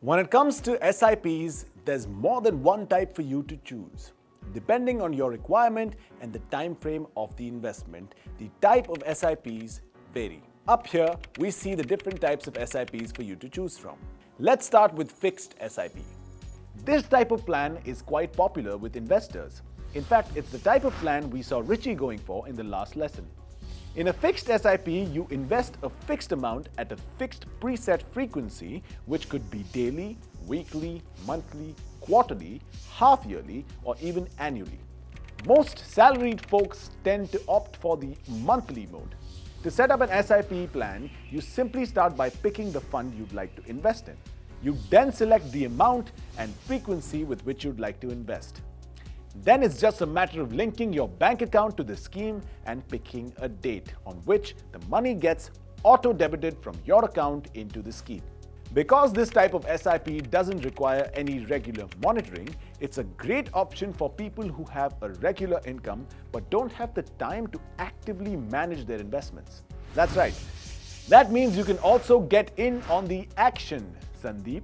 When it comes to SIPs, there's more than one type for you to choose. Depending on your requirement and the time frame of the investment, the type of SIPs vary. Up here, we see the different types of SIPs for you to choose from. Let's start with fixed SIP. This type of plan is quite popular with investors. In fact, it's the type of plan we saw Richie going for in the last lesson. In a fixed SIP, you invest a fixed amount at a fixed preset frequency, which could be daily, weekly, monthly, quarterly, half-yearly, or even annually. Most salaried folks tend to opt for the monthly mode. To set up an SIP plan, you simply start by picking the fund you'd like to invest in. You then select the amount and frequency with which you'd like to invest. Then it's just a matter of linking your bank account to the scheme and picking a date on which the money gets auto-debited from your account into the scheme. Because this type of SIP doesn't require any regular monitoring, it's a great option for people who have a regular income but don't have the time to actively manage their investments. That's right. That means you can also get in on the action, Sandeep.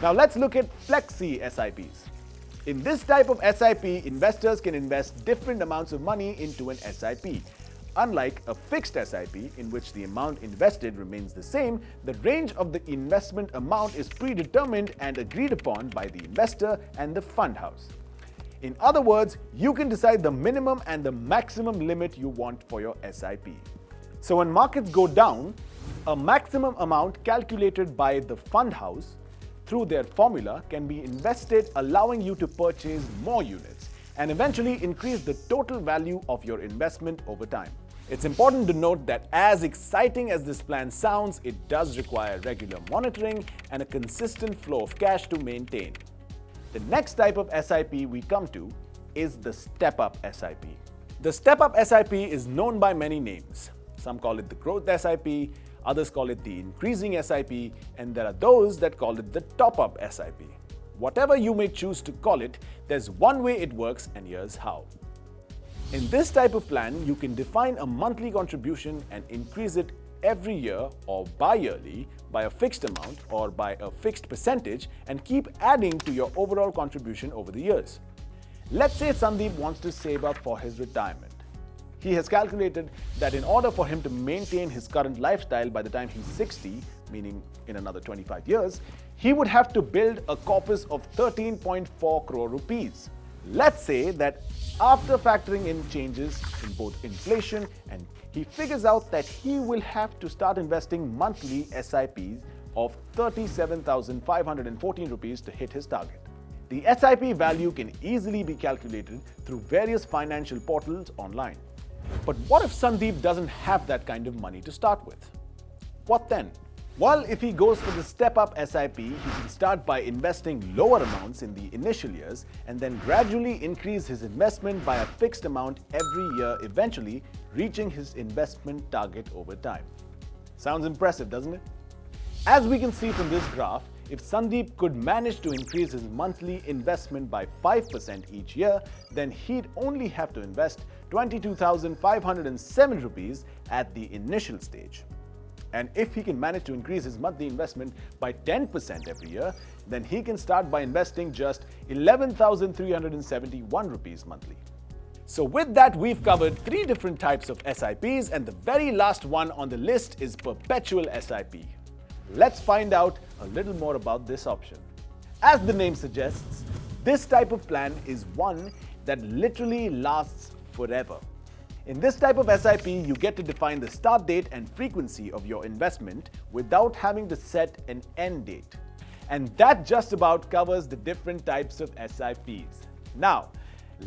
Now let's look at flexi SIPs. In this type of SIP, investors can invest different amounts of money into an SIP. Unlike a fixed SIP, in which the amount invested remains the same, the range of the investment amount is predetermined and agreed upon by the investor and the fund house. In other words, you can decide the minimum and the maximum limit you want for your SIP. So when markets go down, a maximum amount calculated by the fund house through their formula can be invested, allowing you to purchase more units and eventually increase the total value of your investment over time. It's important to note that as exciting as this plan sounds, it does require regular monitoring and a consistent flow of cash to maintain. The next type of SIP we come to is the step-up SIP. The step-up SIP is known by many names. Some call it the growth SIP, others call it the increasing SIP, and there are those that call it the top-up SIP. Whatever you may choose to call it, there's one way it works, and here's how. In this type of plan, you can define a monthly contribution and increase it every year or bi-yearly by a fixed amount or by a fixed percentage and keep adding to your overall contribution over the years. Let's say Sandeep wants to save up for his retirement. He has calculated that in order for him to maintain his current lifestyle by the time he's 60, meaning in another 25 years, he would have to build a corpus of 13.4 crore rupees. Let's say that after factoring in changes in both inflation, and he figures out that he will have to start investing monthly SIPs of 37,514 rupees to hit his target. The SIP value can easily be calculated through various financial portals online. But what if Sandeep doesn't have that kind of money to start with? What then? Well, if he goes for the step-up SIP, he can start by investing lower amounts in the initial years and then gradually increase his investment by a fixed amount every year, eventually reaching his investment target over time. Sounds impressive, doesn't it? As we can see from this graph, if Sandeep could manage to increase his monthly investment by 5% each year, then he'd only have to invest 22,507 rupees at the initial stage. And if he can manage to increase his monthly investment by 10% every year, then he can start by investing just 11,371 rupees monthly. So with that, we've covered 3 different types of SIPs, and the very last one on the list is perpetual SIP. Let's find out a little more about this option. As the name suggests, this type of plan is one that literally lasts forever. In this type of SIP, you get to define the start date and frequency of your investment without having to set an end date. And that just about covers the different types of SIPs. Now,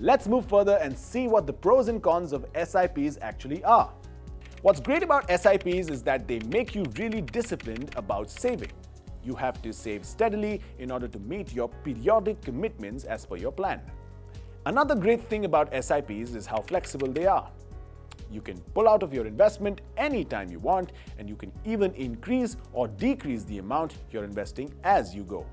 let's move further and see what the pros and cons of SIPs actually are. What's great about SIPs is that they make you really disciplined about saving. You have to save steadily in order to meet your periodic commitments as per your plan. Another great thing about SIPs is how flexible they are. You can pull out of your investment anytime you want, and you can even increase or decrease the amount you're investing as you go.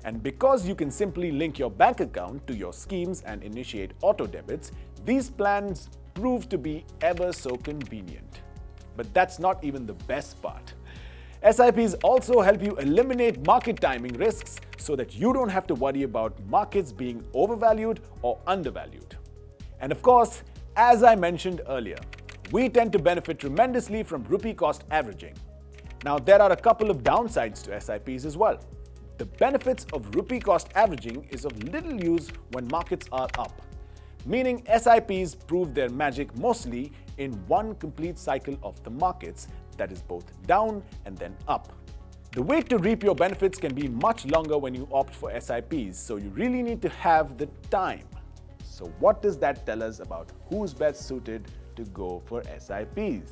And because you can simply link your bank account to your schemes and initiate auto debits, these plans prove to be ever so convenient. But that's not even the best part. SIPs also help you eliminate market timing risks so that you don't have to worry about markets being overvalued or undervalued. And of course, as I mentioned earlier, we tend to benefit tremendously from rupee cost averaging. Now, there are a couple of downsides to SIPs as well. The benefits of rupee cost averaging is of little use when markets are up, meaning SIPs prove their magic mostly in one complete cycle of the markets, that is both down and then up. The wait to reap your benefits can be much longer when you opt for SIPs, so you really need to have the time. So what does that tell us about who's best suited to go for SIPs?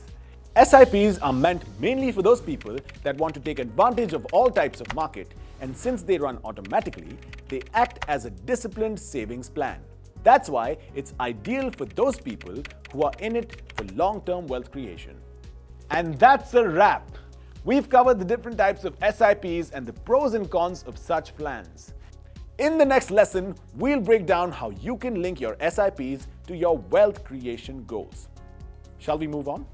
SIPs are meant mainly for those people that want to take advantage of all types of market, and since they run automatically, they act as a disciplined savings plan. That's why it's ideal for those people who are in it for long-term wealth creation. And that's a wrap. We've covered the different types of SIPs and the pros and cons of such plans. In the next lesson, we'll break down how you can link your SIPs to your wealth creation goals. Shall we move on?